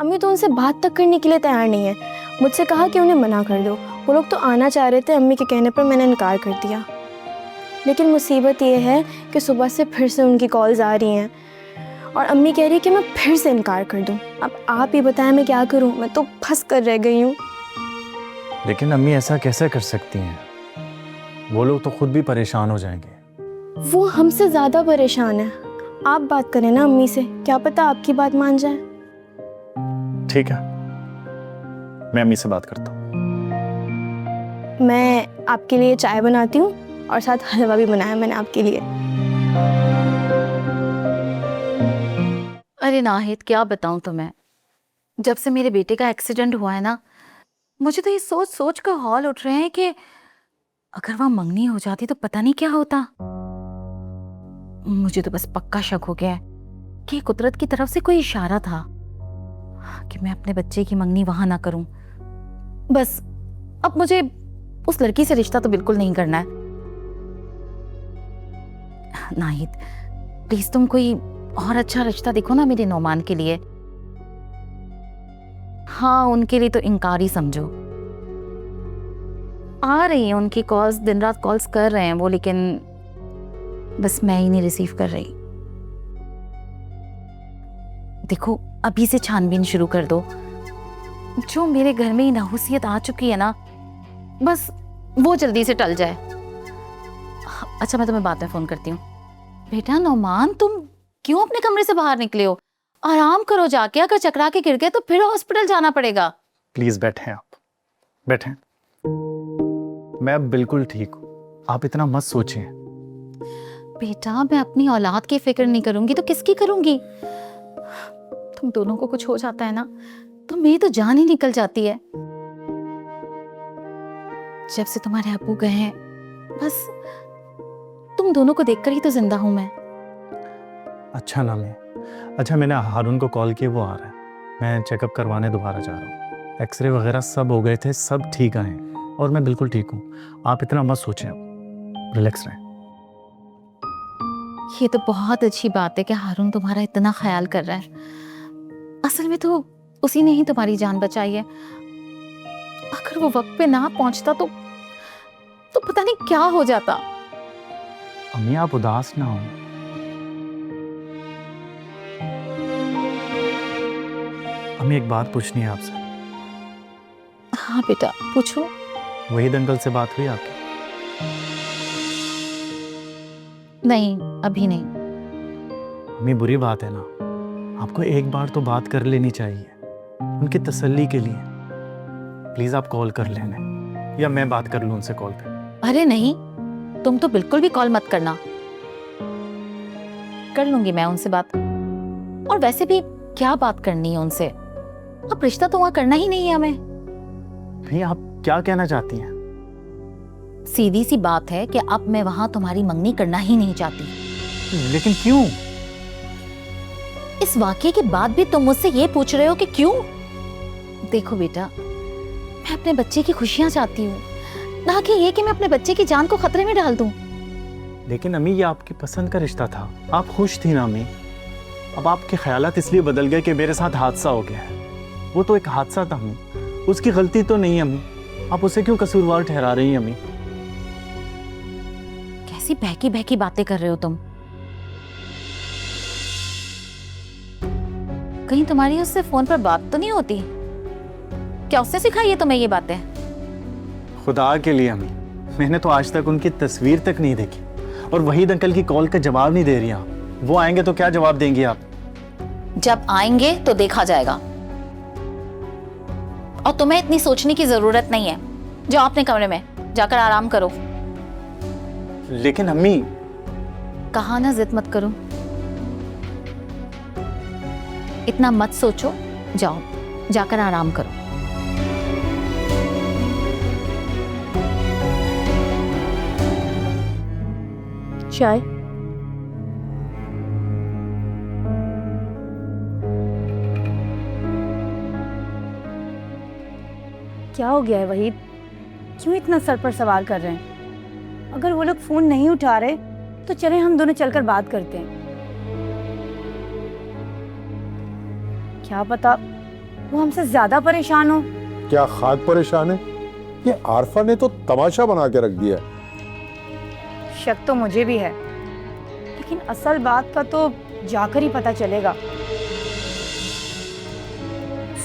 अम्मी तो उनसे बात तक करने के लिए तैयार नहीं है। मुझसे कहा कि उन्हें मना कर दो। वो लोग तो आना चाह रहे थे, अम्मी के कहने पर मैंने इनकार कर दिया। लेकिन मुसीबत ये है कि सुबह से फिर से उनकी कॉल्स आ रही हैं और अम्मी कह रही है कि मैं फिर से इनकार कर दूं। अब आप ही बताएं मैं क्या करूं, मैं तो फंस कर रह गई हूं। लेकिन अम्मी ऐसा कैसे कर सकती हैं? वो लोग तो खुद भी परेशान हो जाएंगे। वो हमसे ज़्यादा परेशान है। आप बात करें ना अम्मी से, क्या पता आपकी बात मान जाए। ठीक है, मैं अम्मी से बात करता हूँ। मैं आपके लिए चाय बनाती हूँ और साथ हलवा भी बनाया मैंने आपके लिए। अरे नाहिद, क्या बताऊं तुम्हें, जब से मेरे बेटे का एक्सीडेंट हुआ है ना, मुझे तो ये सोच सोच कर हौल उठ रहे हैं कि अगर वह मंगनी हो जाती तो पता नहीं क्या होता। मुझे तो बस पक्का शक हो गया है कि कुदरत की तरफ से कोई इशारा था कि मैं अपने बच्चे की मंगनी वहां ना करूं। बस अब मुझे उस लड़की से रिश्ता तो बिल्कुल नहीं करना है। नाहिद प्लीज तुम कोई और अच्छा रिश्ता देखो ना मेरे नौमान के लिए। हाँ, उनके लिए तो इनकार ही समझो। आ रही है उनकी कॉल्स, दिन रात कॉल्स कर रहे हैं वो, लेकिन बस मैं ही नहीं रिसीव कर रही। देखो अभी से छानबीन शुरू कर दो। जो मेरे घर में ही नाहुसियत आ चुकी है ना, बस वो जल्दी से टल जाए। अच्छा मैं तुम्हें बाद में फोन करती हूँ। बेटा नौमान, तुम क्यों अपने कमरे से बाहर निकले हो? आराम करो जाके, अगर चकरा के गिर गए तो फिर हॉस्पिटल जाना पड़ेगा। प्लीज बैठें, आप बैठें। मैं अब बिल्कुल ठीक हूँ, आप इतना मत सोचें। बेटा मैं अपनी औलाद की फिक्र नहीं करूंगी तो किसकी करूंगी? तुम दोनों को कुछ हो जाता है ना तो मेरी तो जान ही निकल जाती है। जब से तुम्हारे अब्बू गए हैं, बस तुम दोनों को देखकर ही तो जिंदा हूं मैं। अच्छा नामी, अच्छा मैंने हारून को कॉल किया, वो आ रहा है। मैं चेकअप करवाने दोबारा जा रहा हूँ। एक्सरे वगैरह सब हो गए थे, सब ठीक आए और मैं बिल्कुल ठीक हूँ। आप इतना मत सोचें, अब रिलैक्स रहें। ये तो बहुत अच्छी बात है कि हारून तुम्हारा इतना ख्याल कर रहा है। असल में तो उसी ने ही तुम्हारी जान बचाई है। अगर वो वक्त पे ना पहुंचता तो पता नहीं क्या हो जाता। अम्मी आप उदास ना हो। अम्मी एक बात पूछनी है आपसे। हाँ बेटा पूछो। वहीद अंकल से बात हुई आपकी? नहीं अभी नहीं। अम्मी बुरी बात है ना, आपको एक बार तो बात कर लेनी चाहिए उनकी तसल्ली के लिए। प्लीज आप कॉल कर लेना, या मैं बात कर लूं उनसे कॉल पे। अरे नहीं, तुम तो बिल्कुल भी कॉल मत करना। कर लूंगी मैं उनसे बात। और वैसे भी क्या बात करनी है उनसे, अब रिश्ता तो वहां करना ही नहीं है हमें। नहीं, आप क्या कहना चाहती हैं? सीधी सी बात है कि अब मैं वहां तुम्हारी मंगनी करना ही नहीं चाहती। लेकिन क्यों? इस वाकये के बाद भी तुम मुझसे ये पूछ रहे हो कि क्यों? देखो बेटा, मैं अपने बच्चे की खुशियां चाहती हूँ, ना कि ये कि मैं अपने बच्चे की जान को खतरे में डाल दूं। लेकिन अम्मी ये आपकी पसंद का रिश्ता था, आप खुश थी ना अम्मी। अब आपके ख्यालात इसलिए बदल गए कि मेरे साथ हादसा हो गया है। वो तो एक हादसा था अम्मी, उसकी गलती तो नहीं है अम्मी। आप उसे क्यों कसूरवार ठहरा रही हैं अम्मी? कैसी बहकी बहकी बातें कर रहे हो तुम? कहीं तुम्हारी उससे फोन पर बात तो नहीं होती? क्या उसने सिखाई है तुम्हें ये बातें? खुदा के लिए अम्मी, मैंने तो आज तक उनकी तस्वीर तक नहीं देखी। और वहीद अंकल की कॉल का जवाब नहीं दे रही आप। वो आएंगे तो क्या जवाब देंगी आप? जब आएंगे तो देखा जाएगा। और तुम्हें इतनी सोचने की जरूरत नहीं है। जाओ अपने कमरे में जाकर आराम करो। लेकिन अम्मी। कहा ना जिद मत करो। इतना मत सोचो, जाओ जाकर आराम करो। चाय? क्या हो गया है वहीद? क्यों इतना सर पर सवार कर रहे हैं? अगर वो लोग फोन नहीं उठा रहे तो चले हम दोनों चलकर बात करते हैं। क्या पता वो हमसे ज्यादा परेशान हो। क्या खाक परेशान है? ये आरफा ने तो तमाशा बना के रख दिया है। शक तो मुझे भी है, लेकिन असल बात का तो जाकर ही पता चलेगा।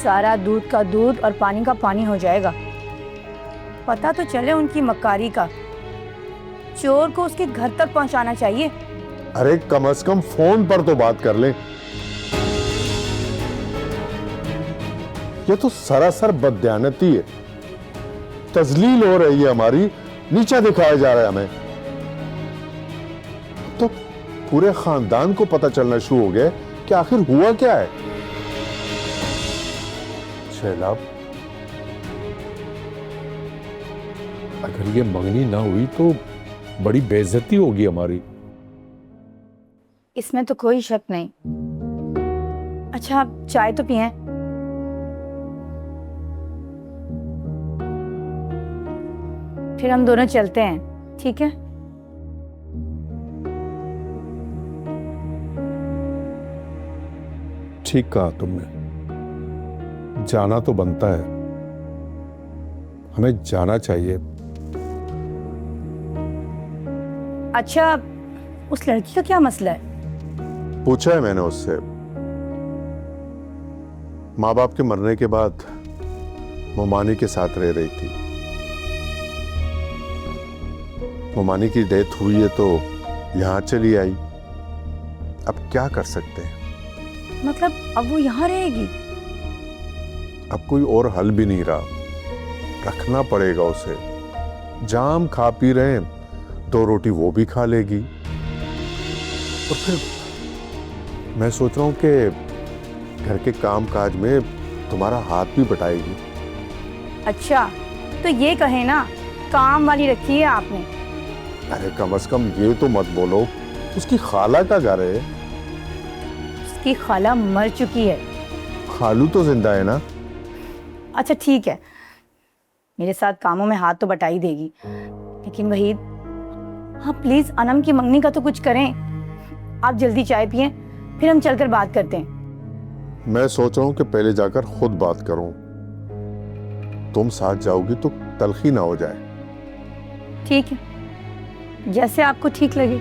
सारा दूध का दूध और पानी का पानी हो जाएगा। पता तो चले उनकी मक्कारी का। चोर को उसके घर तक पहुंचाना चाहिए। अरे कम से कम फोन पर तो बात कर ले। ये तो सरासर बददियानती है। तजलील हो रही है हमारी, नीचा दिखाया जा रहा है हमें। तो पूरे खानदान को पता चलना शुरू हो गया कि आखिर हुआ क्या है। शैलाब, अगर ये मंगनी ना हुई तो बड़ी बेइज्जती होगी हमारी। इसमें तो कोई शक नहीं। अच्छा, आप चाय तो पिए। फिर हम दोनों चलते हैं, ठीक है? ठीक कहा तुमने, जाना तो बनता है, हमें जाना चाहिए। अच्छा, उस लड़की का क्या मसला है? पूछा है मैंने उससे। माँ बाप के मरने के बाद मोमानी के साथ रह रही थी। मोमानी की डेथ हुई है तो यहां चली आई। अब क्या कर सकते हैं? मतलब अब वो यहाँ रहेगी? अब कोई और हल भी नहीं रहा, रखना पड़ेगा उसे। जाम खा पी रहे हैं, 2 रोटी वो भी खा लेगी। और फिर मैं सोच रहा हूं कि घर के काम काज में तुम्हारा हाथ भी बटाएगी। अच्छा, तो ये कहे ना, काम वाली रखी है आपने। अरे कम से कम ये तो मत बोलो, उसकी खाला का घर है। उसकी खाला मर चुकी है। खालू तो जिंदा है ना। अच्छा ठीक है, मेरे साथ कामों में हाथ तो बटा ही देगी, लेकिन वहीद, हाँ प्लीज अनम की मंगनी का तो कुछ करें। आप जल्दी चाय पिए, फिर हम चलकर बात करते हैं। मैं सोच रहा हूं कि पहले जाकर खुद बात करूं। तुम साथ जाओगी तो तलखी ना हो जाए। ठीक है, जैसे आपको ठीक लगे।